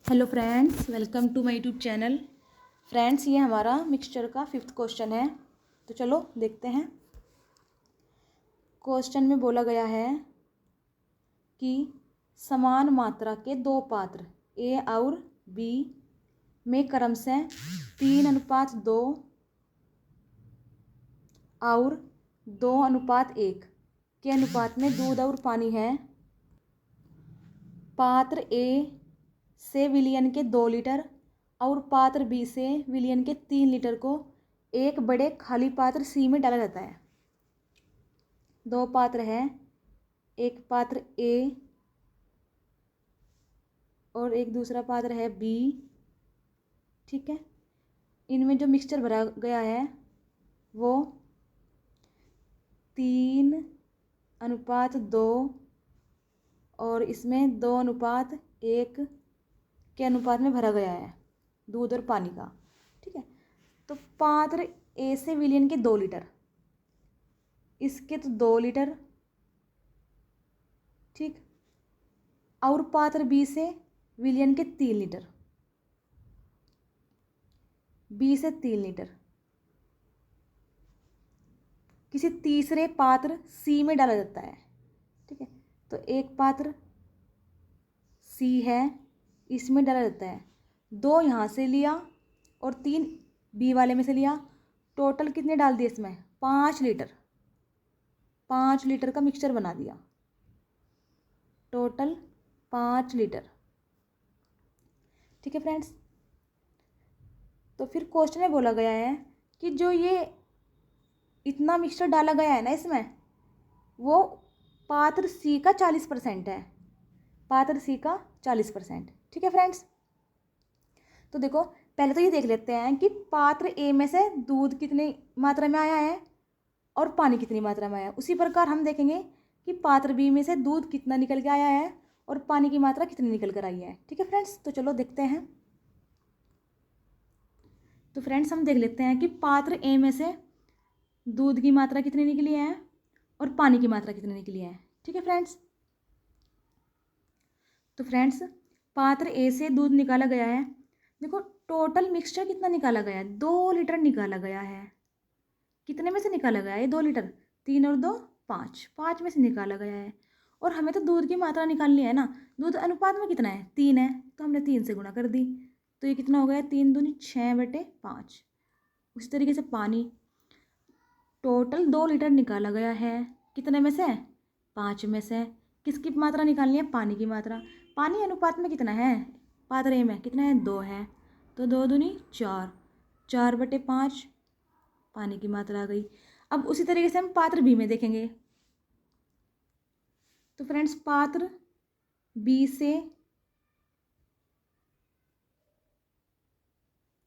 Hello friends, welcome to my YouTube channel. Friends, ये हमारा mixture का 5th क्वेश्चन है। तो चलो देखते हैं। क्वेश्चन में बोला गया है कि समान मात्रा के दो पात्र ए और बी में क्रमशः 3:2 और 2:1 के अनुपात में दूध और पानी है। पात्र ए से विलयन के 2 लीटर और पात्र बी से विलयन के 3 लीटर को एक बड़े खाली पात्र सी में डाला जाता है। दो पात्र हैं, एक पात्र ए और एक दूसरा पात्र है बी। ठीक है, इनमें जो मिक्सचर भरा गया है वो 3:2 और इसमें 2:1 के अनुपात में भरा गया है दूध और पानी का। ठीक है, तो पात्र ए से विलयन के 2 लीटर, इसके तो 2 लीटर। ठीक, और पात्र बी से विलयन के 3 लीटर, बी से 3 लीटर किसी तीसरे पात्र सी में डाला जाता है। ठीक है, तो एक पात्र सी है, इसमें डाला जाता है। 2 यहाँ से लिया और 3 बी वाले में से लिया। टोटल कितने डाल दिए इसमें? 5 लीटर। 5 लीटर का मिक्सचर बना दिया। Total 5 litre. ठीक है फ्रेंड्स, तो फिर क्वेश्चन में बोला गया है कि जो ये इतना मिक्सचर डाला गया है ना इसमें, वो पात्र सी का 40% है। पात्र सी का 40%। ठीक है फ्रेंड्स, तो देखो पहले तो ये देख लेते हैं कि पात्र ए में से दूध कितनी मात्रा में आया है और पानी कितनी मात्रा में आया है। उसी प्रकार हम देखेंगे कि पात्र बी में से दूध कितना निकल के आया है और पानी की मात्रा कितनी निकल कर आई है। ठीक है फ्रेंड्स, तो चलो देखते हैं। तो फ्रेंड्स, हम देख लेते हैं कि पात्र ए में से दूध की मात्रा कितनी निकली है और पानी की मात्रा कितनी निकली है। ठीक है फ्रेंड्स, तो फ्रेंड्स पात्र ए से दूध निकाला गया है। देखो टोटल मिक्सचर कितना निकाला गया है? 2 लीटर निकाला गया है। कितने में से निकाला गया है? 2 लीटर। 3 और 2 5, 5 में से निकाला गया है। और हमें तो दूध की मात्रा निकालनी है ना। दूध अनुपात में कितना है? 3 है, तो हमने 3 से गुणा कर दी। तो ये कितना हो गया? 3 दूनी 6/5। उसी तरीके से पानी टोटल 2 लीटर निकाला गया है। कितने में से? 5 में से। किसकी मात्रा निकालनी है? पानी की मात्रा। पानी अनुपात में कितना है? पात्र ए में कितना है? 2 है, तो 2 दूनी 4, 4/5 पानी की मात्रा आ गई। अब उसी तरीके से हम पात्र बी में देखेंगे। तो फ्रेंड्स पात्र बी से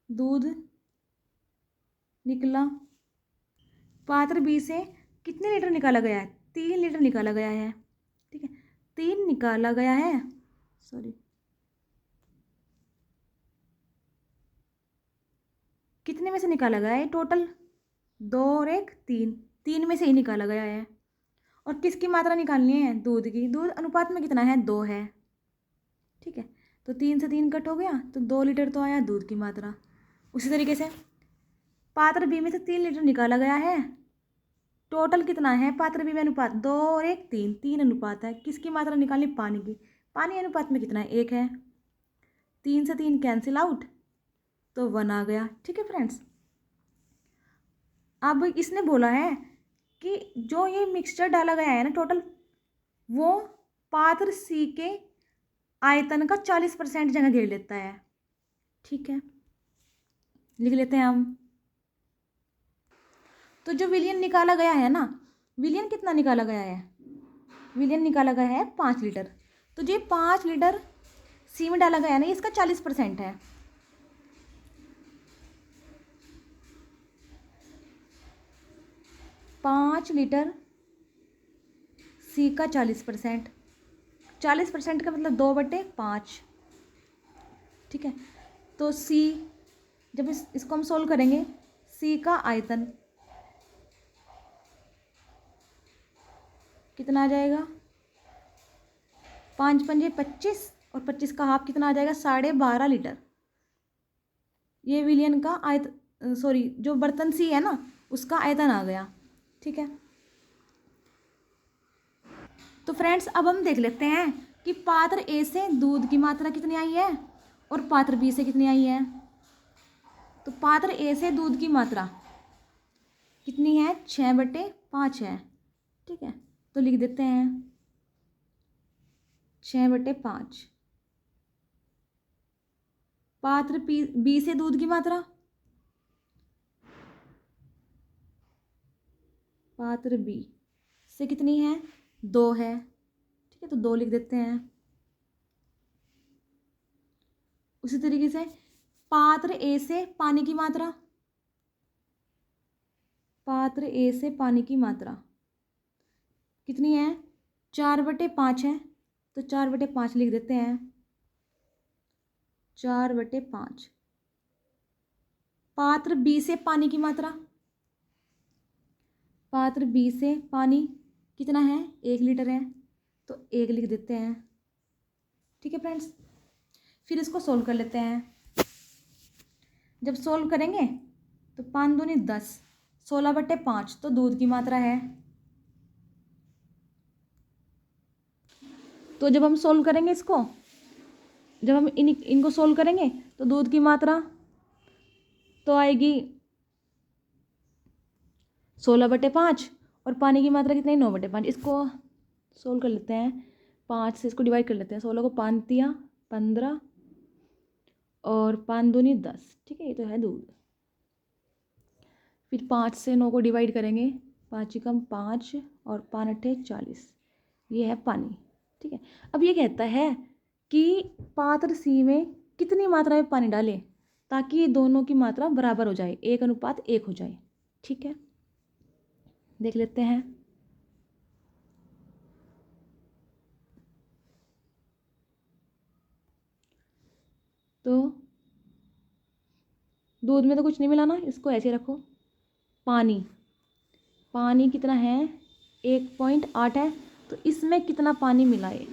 दूध निकला। पात्र बी से कितने लीटर निकाला गया है? 3 लीटर निकाला गया है। ठीक है, 3 निकाला गया है, सॉरी, कितने में से निकाला गया है? टोटल 2 और 1 3, 3 में से ही निकाला गया है। और किसकी मात्रा निकालनी है? दूध की। दूध अनुपात में कितना है? 2 है। ठीक है, तो 3 से 3 कट हो गया, तो 2 लीटर तो आया दूध की मात्रा। उसी तरीके से पात्र बी में से 3 लीटर निकाला गया है। टोटल कितना है पात्र बी में? अनुपात 2 और 1 3, 3 अनुपात है। किसकी मात्रा निकालनी? पानी की। पानी अनुपात में कितना है? 1 है। 3 से 3 कैंसिल आउट, तो 1 आ गया। ठीक है फ्रेंड्स, अब इसने बोला है कि जो ये मिक्सचर डाला गया है ना टोटल, वो पात्र सी के आयतन का 40% जगह घेर लेता है। ठीक है, लिख लेते हैं हम। तो जो विलियन निकाला गया है ना, विलियन कितना निकाला गया है? विलियन निकाला गया है 5 लीटर। तो जो 5 लीटर सी में डाला गया है ना, इसका 40% है। पाँच लीटर सी का 40%। 40% का मतलब 2/5। ठीक है, तो सी जब इसको हम सोल्व करेंगे, सी का आयतन कितना आ जाएगा? 5×5 = 25 और 25 का हाफ कितना आ जाएगा, 12.5 लीटर। ये विलियन का सॉरी जो बर्तन सी है ना उसका आयतन आ गया। ठीक है, तो फ्रेंड्स अब हम देख लेते हैं कि पात्र ए से दूध की मात्रा कितनी आई है और पात्र बी से कितनी आई है। तो पात्र ए से दूध की मात्रा कितनी है, 6/5 है। ठीक है, तो लिख देते हैं 6/5। पात्र बी से दूध की मात्रा, पात्र बी से कितनी है, 2 है। ठीक है, तो 2 लिख देते हैं। उसी तरीके से पात्र ए से पानी की मात्रा, पात्र ए से पानी की मात्रा कितनी है, 4/5 है। तो 4/5 लिख देते हैं, 4/5। पात्र बी से पानी की मात्रा, पात्र बी से पानी कितना है, 1 लीटर है। तो 1 लिख देते हैं। ठीक है फ्रेंड्स, फिर इसको सोल्व कर लेते हैं। जब सोल्व करेंगे तो 5 दूनी 10, 16/5 तो दूध की मात्रा है। तो जब हम सोल्व करेंगे इसको, जब हम इनको सोल्व करेंगे तो दूध की मात्रा तो आएगी 16/5 और पानी की मात्रा कितनी, 9/5। इसको सोल्व कर लेते हैं, 5 से इसको डिवाइड कर लेते हैं। 16 को 5 दिया 15 और 5 दूनी 10। ठीक है, ये तो है दूध। फिर 5 से 9 को डिवाइड करेंगे, 5 कम 5 और 5 अट्ठे 40, ये है पानी। ठीक है, अब ये कहता है कि पात्र सी में कितनी मात्रा में पानी डालें ताकि ये दोनों की मात्रा बराबर हो जाए, 1:1 हो जाए। ठीक है, देख लेते हैं। तो दूध में तो कुछ नहीं मिलाना, इसको ऐसे रखो। पानी, पानी कितना है, 1.8 है। तो इसमें कितना पानी मिलाए,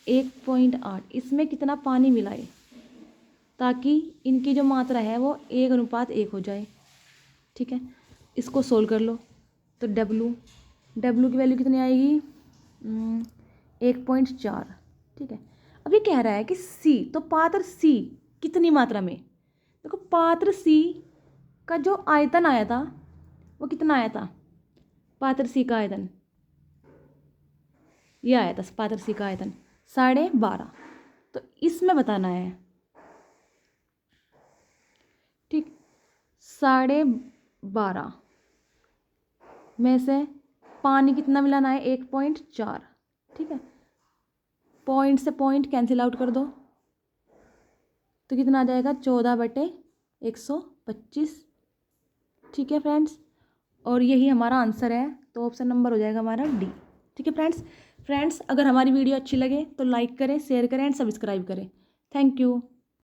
1.8, इसमें कितना पानी मिलाए ताकि इनकी जो मात्रा है वो 1:1 हो जाए। ठीक है, इसको सोल्व कर लो। तो डब्लू की वैल्यू कितनी आएगी, 1.4। ठीक है, अब ये कह रहा है कि सी, तो पात्र सी कितनी मात्रा में। देखो पात्र सी का जो आयतन आया था वो कितना आया था, पात्र सी का आयतन ये आया था, पात्र सी का आयतन 12.5। तो इसमें बताना है। ठीक, 12.5 में से पानी कितना मिलाना है, 1.4। ठीक है, पॉइंट से पॉइंट कैंसिल आउट कर दो तो कितना आ जाएगा, 14/125। ठीक है फ्रेंड्स, और यही हमारा आंसर है। तो ऑप्शन नंबर हो जाएगा हमारा डी। ठीक है फ्रेंड्स, अगर हमारी वीडियो अच्छी लगे तो लाइक करें, शेयर करें एंड सब्सक्राइब करें। Thank you.